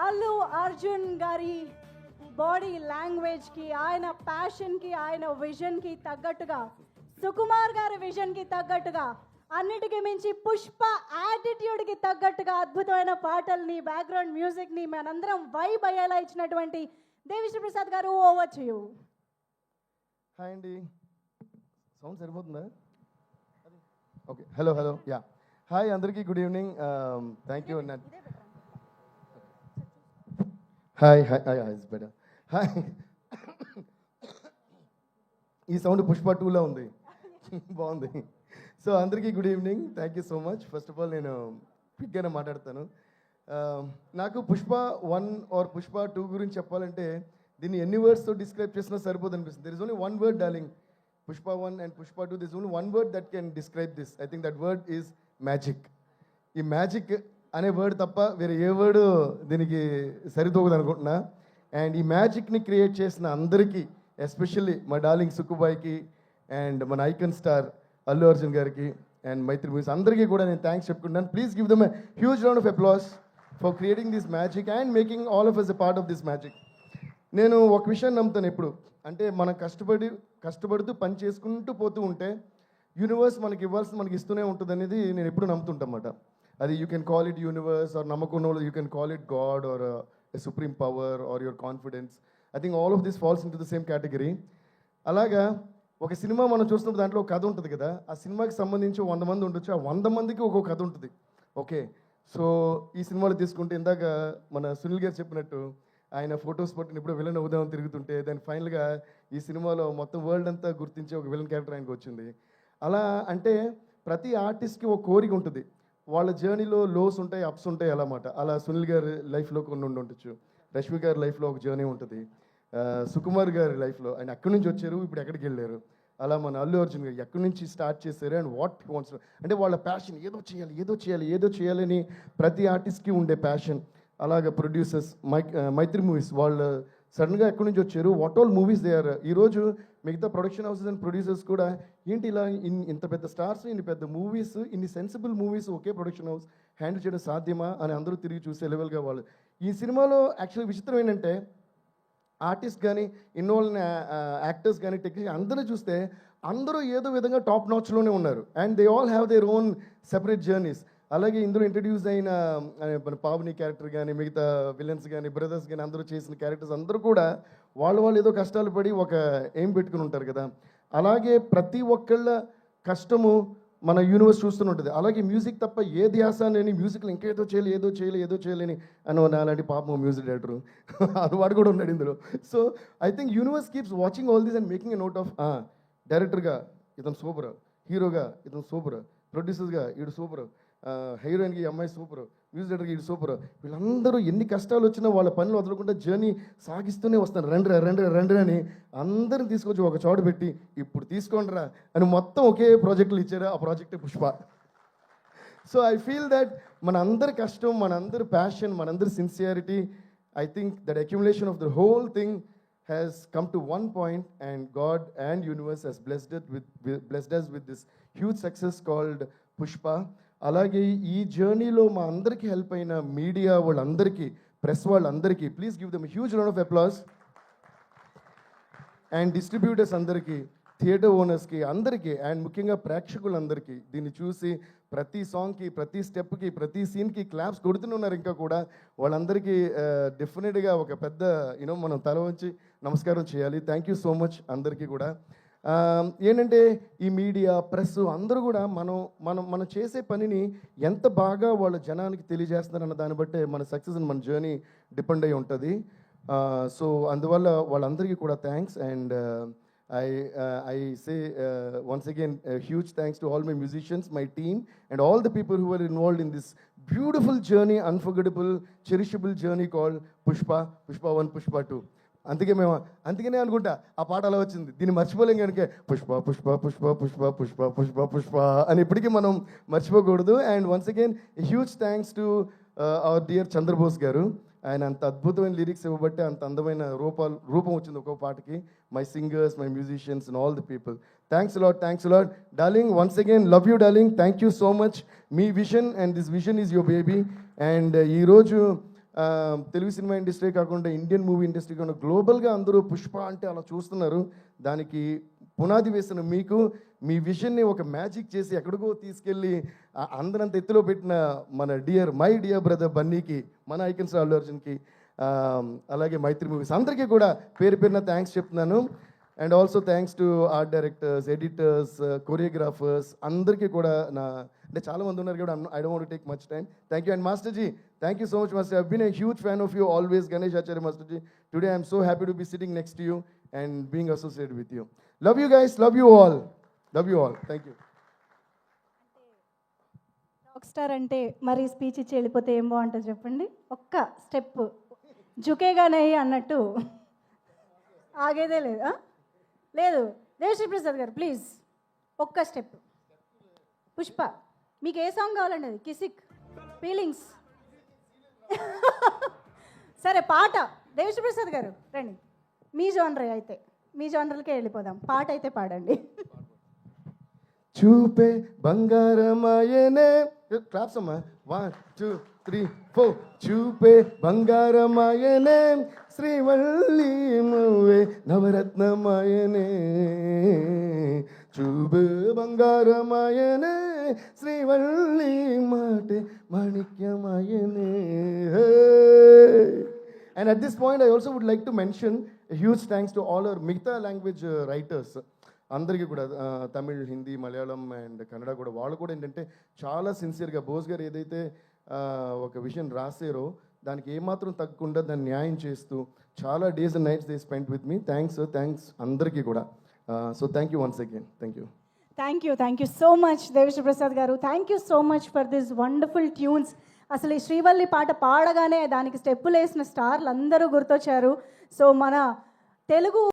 అల్లు అర్జున్ గారి బాడీ లాంగ్వేజ్కి, ఆయన ప్యాషన్కి, ఆయన విజన్కి తగ్గట్టుగా, సుకుమార్ గారి విజన్కి తగ్గట్టుగా, అన్నిటికీ మించి పుష్ప యాటిట్యూడ్కి తగ్గట్టుగా అద్భుతమైన పాటల్ని, బ్యాక్గ్రౌండ్ మ్యూజిక్ని మనందరం వైబ్ అయ్యేలా ఇచ్చినటువంటి Devi Sri Prasad garu, over to you. Hi అండి, సౌండ్ సరిపోతుందా? Okay, hello hello, yeah hi అందరికీ, good evening. Thank you. Hi hi hi it's better. Hi. ఈ సౌండ్ పుష్ప 2లో ఉంది, బాగుంది. సో అందరికీ good evening, thank you so much. First of all నేను క్విక్గానే మాట్లాడతాను. నాకు పుష్ప 1 ఆర్ పుష్ప 2 గురించి చెప్పాలంటే దీన్ని ఎన్ని వర్డ్స్తో డిస్క్రైబ్ చేసినా సరిపోదు అనిపిస్తుంది. There is only one word darling. Pushpa 1 and Pushpa 2, this only one word that can describe this. I think that word is magic. ఈ మ్యాజిక్ అనే వర్డ్ తప్ప వేరే ఏ వర్డ్ దీనికి సరితూగదు అనుకుంటున్నా. అండ్ ఈ మ్యాజిక్ని క్రియేట్ చేసిన అందరికీ, ఎస్పెషల్లీ మా డార్లింగ్ సుక్కుబాయ్కి అండ్ మన ఐకన్ స్టార్ అల్లు అర్జున్ గారికి అండ్ మైత్రి మూవీస్ అందరికీ కూడా నేను థ్యాంక్స్ చెప్పుకుంటాను. Please give them a huge round of applause for creating this magic and making all of us a part of this magic. నేను ఒక విషయాన్ని నమ్ముతాను ఎప్పుడు, అంటే మనం కష్టపడుతూ పని చేసుకుంటూ పోతూ ఉంటే యూనివర్స్ మనకి ఇవ్వాల్సింది మనకి ఇస్తూనే ఉంటుంది అనేది నేను ఎప్పుడు నమ్ముతుంటన్నమాట. అది you can call it universe or నమ్మకం, you can call it God or a supreme power or your confidence. I think all of this falls into the same category. అలాగా ఒక సినిమా మనం చూస్తున్నప్పుడు దాంట్లో ఒక కథ ఉంటుంది కదా, ఆ సినిమాకి సంబంధించి 100 మంది ఉండొచ్చు, ఆ 100 మందికి ఒక్కొక్క కథ ఉంటుంది. ఓకే, సో ఈ సినిమాలో తీసుకుంటే ఇందాక మన సునీల్ గారు చెప్పినట్టు ఆయన ఫొటోస్ పట్టిన ఇప్పుడు విలన్ అవుదామని తిరుగుతుంటే దాని ఫైనల్గా ఈ సినిమాలో మొత్తం వరల్డ్ అంతా గుర్తించే ఒక విలన్ క్యారెక్టర్ ఆయనకు వచ్చింది. అలా అంటే ప్రతి ఆర్టిస్ట్కి ఒక కోరిక ఉంటుంది, వాళ్ళ జర్నీలో లోస్ ఉంటాయి, అప్స్ ఉంటాయి అన్నమాట. అలా సునీల్ గారి లైఫ్లో కొన్ని ఉండొచ్చు, రష్మి గారి లైఫ్లో ఒక జర్నీ ఉంటుంది, సుకుమార్ గారి లైఫ్లో ఆయన ఎక్కడి నుంచి వచ్చారు, ఇప్పుడు ఎక్కడికి వెళ్ళారు. అలా మన అల్లు అర్జున్ గారు ఎక్కడి నుంచి స్టార్ట్ చేశారు అండ్ వాట్ వాంట్స్, అంటే వాళ్ళ ప్యాషన్ ఏదో చేయాలని ప్రతి ఆర్టిస్ట్కి ఉండే ప్యాషన్. అలాగే ప్రొడ్యూసర్స్ మైత్రి మూవీస్ వాళ్ళు సడన్గా ఎక్కడి నుంచి వచ్చారు, what all movies they are. ఈరోజు మిగతా ప్రొడక్షన్ హౌసెస్ అండ్ ప్రొడ్యూసర్స్ కూడా ఏంటి ఇలా ఇంత పెద్ద స్టార్స్, ఇన్ని పెద్ద మూవీస్, ఇన్ని సెన్సిబుల్ మూవీస్ ఒకే ప్రొడక్షన్ హౌస్ హ్యాండిల్ చేయడం సాధ్యమా అని అందరూ తిరిగి చూసే లెవెల్గా వాళ్ళు. ఈ సినిమాలో యాక్చువల్లీ విచిత్రం ఏంటంటే ఆర్టిస్ట్ కానీ ఇన్వాల్వ్ యాక్టర్స్ కానీ టెక్నీషియన్ అందరూ చూస్తే అందరూ ఏదో విధంగా టాప్ నాచ్లోనే ఉన్నారు and they all have their own separate journeys. అలాగే ఇందులో ఇంట్రడ్యూస్ అయిన మన పావని క్యారెక్టర్ కానీ మిగతా విలన్స్ కానీ బ్రదర్స్ కానీ అందరూ చేసిన క్యారెక్టర్స్ అందరూ కూడా వాళ్ళు ఏదో కష్టాలు పడి ఒక ఎయిమ్ పెట్టుకుని ఉంటారు కదా. అలాగే ప్రతి ఒక్కళ్ళ కష్టము మన యూనివర్స్ చూస్తూనే ఉంటుంది. అలాగే మ్యూజిక్ తప్ప ఏ ధ్యాస అని మ్యూజిక్లో ఇంకా ఏదో చేయలేని అని అలాంటి పాపం మ్యూజిక్ డైరెక్టరు వాడు కూడా ఉన్నాడు ఇందులో. So I think universe keeps watching all these and making a note of డైరెక్టర్గా ఇతను సూపర్, హీరోగా ఇతను సూపర్, ప్రొడ్యూసర్స్గా ఈడు సూపర్, హీరోయిన్కి అమ్మాయి సూపర్, మ్యూజిక్ డైరెక్టర్కి ఈడు సూపర్. వీళ్ళందరూ ఎన్ని కష్టాలు వచ్చినా వాళ్ళ పనులు వదలకుండా జర్నీ సాగిస్తూనే వస్తారు. రండి అని అందరిని తీసుకొచ్చి ఒక చోట పెట్టి ఇప్పుడు తీసుకోండిరా అని మొత్తం ఒకే ప్రాజెక్టులు ఇచ్చారు. ఆ ప్రాజెక్టే Pushpa. So I feel that మన అందరి కష్టం, మన అందరి ప్యాషన్, మన అందరి sincerity, I think that accumulation of the whole thing has come to one point and God and universe has blessed us with this huge success called Pushpa. అలాగే ఈ జర్నీలో మా అందరికీ హెల్ప్ అయిన మీడియా వాళ్ళందరికీ, ప్రెస్ వాళ్ళందరికీ, please give them huge round of applause. And distributors అందరికీ, theatre ఓనర్స్కి అందరికీ, అండ్ ముఖ్యంగా ప్రేక్షకులందరికీ దీన్ని చూసి ప్రతి సాంగ్కి, ప్రతి స్టెప్కి, ప్రతి సీన్కి క్లాప్స్ కొడుతూనే ఉన్నారు. ఇంకా కూడా వాళ్ళందరికీ డెఫినెట్గా ఒక పెద్ద మనం తల వంచి నమస్కారం చేయాలి. థ్యాంక్ యూ సో మచ్ అందరికీ కూడా. ఏంటంటే ఈ మీడియా, ప్రెస్ అందరూ కూడా మనం చేసే పనిని ఎంత బాగా వాళ్ళ జనానికి తెలియజేస్తున్నారన్న దాన్ని బట్టే మన సక్సెస్ అండ్ మన జర్నీ డిపెండ్ అయి ఉంటుంది. సో అందువల్ల వాళ్ళందరికీ కూడా thanks. And I say once again huge thanks to all my musicians, my team, and all the people who were involved in this beautiful journey, unforgettable, cherishable journey called Pushpa 1, Pushpa 2. అందుకనే అనుకుంటా ఆ పాట అలా వచ్చింది. దీన్ని మర్చిపోలేం కనుక పుష్ప పుష్ప పుష్ప పుష్ప పుష్ప పుష్ప పుష్ప అని ఇప్పటికీ మనం మర్చిపోకూడదు. And once again huge thanks to our dear Chandrabose garu. ఆయన అంత అద్భుతమైన లిరిక్స్ ఇవ్వబట్టి అంత అందమైన రూపం వచ్చింది ఒక్కొక్క పాటకి. My singers, my musicians and all the people, thanks lot darling. Once again love you darling, thank you so much. Me vision and this vision is your baby. And ఈరోజు తెలుగు సినిమా ఇండస్ట్రీ కాకుండా Indian movie industry కాకుండా గ్లోబల్గా అందరూ పుష్ప అంటే అలా చూస్తున్నారు. దానికి పునాది వేసిన మీకు మీ విజన్ని ఒక మ్యాజిక్ చేసి ఎక్కడికో తీసుకెళ్ళి అందరంత ఎత్తులో పెట్టిన మన మై డియర్ బ్రదర్ బన్నీకి, మన ఐకన్ స్టార్ అల్లు అర్జున్కి, అలాగే మైత్రి మూవీస్ అందరికీ కూడా పేరు పేరున థ్యాంక్స్ చెప్తున్నాను. And also thanks to art directors, editors, choreographers అందరికీ కూడా అంటే చాలా మంది ఉన్నారు కూడా, I don't want take much time. Thank you. And master ji, thank you so much master. I been a huge fan of you always, Ganesh Acharya master ji. Today I'm so happy to be sitting next to you and being associated with you. Love you guys, love you all, love you all. Thank you. Rock star అంటే మరి speech ఇచ్చి వెళ్ళిపోతే ఏం బాగుంటుంది చెప్పండి. ఒక్క step జుకేగానే అన్నట్టు ఆగేదే లేదు. లేదు దేవశ్రీ ప్రసాద్ గారు ప్లీజ్ ఒక్క స్టెప్. పుష్ప మీకు ఏ సాంగ్ కావాలండి? అది కిసిక్, ఫీలింగ్స్. సరే పాట దేవశ్రీ ప్రసాద్ గారు రండి. మీ జోనరే అయితే మీ జోనర్లకే వెళ్ళిపోదాం. పాట అయితే పాడండి. చూపే బంగారమాయనే, క్లాప్స్ అమ్మా, 1 2 3 4. చూపే బంగారమాయనే, శ్రీవల్లి నువ్వే నవరత్నమాయనే. చూపే బంగారమాయనే, శ్రీవల్లి మాటే మాణిక్యమాయనే. And at this point, I also would like to mention a huge thanks to all our మిగతా లాంగ్వేజ్ రైటర్స్ అందరికీ కూడా, తమిళ్, హిందీ, మలయాళం అండ్ కన్నడ కూడా. వాళ్ళు కూడా ఏంటంటే చాలా సిన్సియర్గా బోస్ గారు ఏదైతే ఒక విషయం రాసారో దానికి ఏమాత్రం తగ్గకుండా దాన్ని న్యాయం చేస్తూ చాలా days and nights they spend with me. Thanks అందరికీ కూడా. So thank you once again. Thank you so much Devasri Prasad garu. Thank you so much for this wonderful tunes. అసలు ఈ శ్రీవల్లి పాట పాడగానే దానికి స్టెప్పులు వేసిన స్టార్లు అందరూ గుర్తొచ్చారు. సో మన తెలుగు